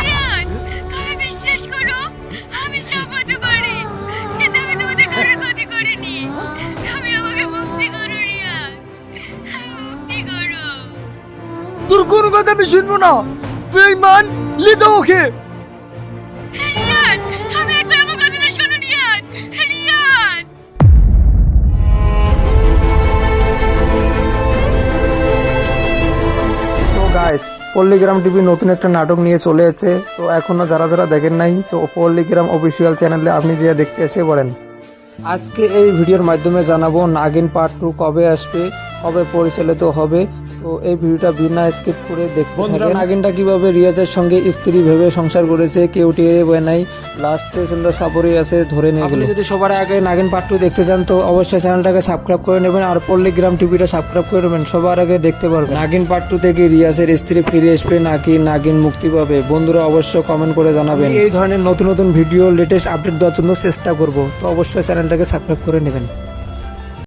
রিয়াজ, তুমি বিশ্বাস করো, আমি সব হতে পারি, কিন্তু আমি তোমাদের কারোর ক্ষতি করিনি। তুমি আমাকে মুক্তি করো রিয়াজ, মুক্তি করো। তোর কোনো কথা আমি শুনবো না। বেঈমান, লে যাও ওকে। রিয়াজ, তুমি একবার আমার কথাটা শোনো রিয়াজ। রিয়াজ, তো গাইস, পল্লীগ্রাম টিভি নতুন একটা নাটক নিয়ে চলে এসেছে। তো এখনো যারা যারা দেখেন নাই, তো পল্লীগ্রাম অফিসিয়াল চ্যানেলে আপনি যে দেখতে এসে পড়েন। আজকে এই ভিডিওর মাধ্যমে জানাবো নাগিন পার্ট 2 কবে আসবে, কবে পরিচালিত হবে। তো এই ভিডিওটা বিনা স্কিপ করে দেখতে থাকেন। নাগিনটা কিভাবে রিয়াজের সঙ্গে স্ত্রী ভেবে সংসার করেছে, কেউ টিয়ে বয় নাই, লাস্টে সন্ধ্যা সাপরি আছে ধরে নিয়ে গেল। যদি সবার আগে নাগিন পার্ট 2 দেখতে চান তো অবশ্যই চ্যানেলটাকে সাবস্ক্রাইব করে নেবেন আর পল্লীগ্রাম টিভিটা সাবস্ক্রাইব করে নেবেন, সবার আগে দেখতে পারবেন। নাগিন পার্ট 2 থেকে রিয়াজের স্ত্রী ফিরে আসবে নাকি নাগিন মুক্তি পাবে, বন্ধুরা অবশ্যই কমেন্ট করে জানাবেন। এই ধরনের নতুন নতুন ভিডিও লেটেস্ট আপডেট দেওয়ার জন্য চেষ্টা করব, তো অবশ্যই চ্যানেলটাকে সাবস্ক্রাইব করে নেবেন।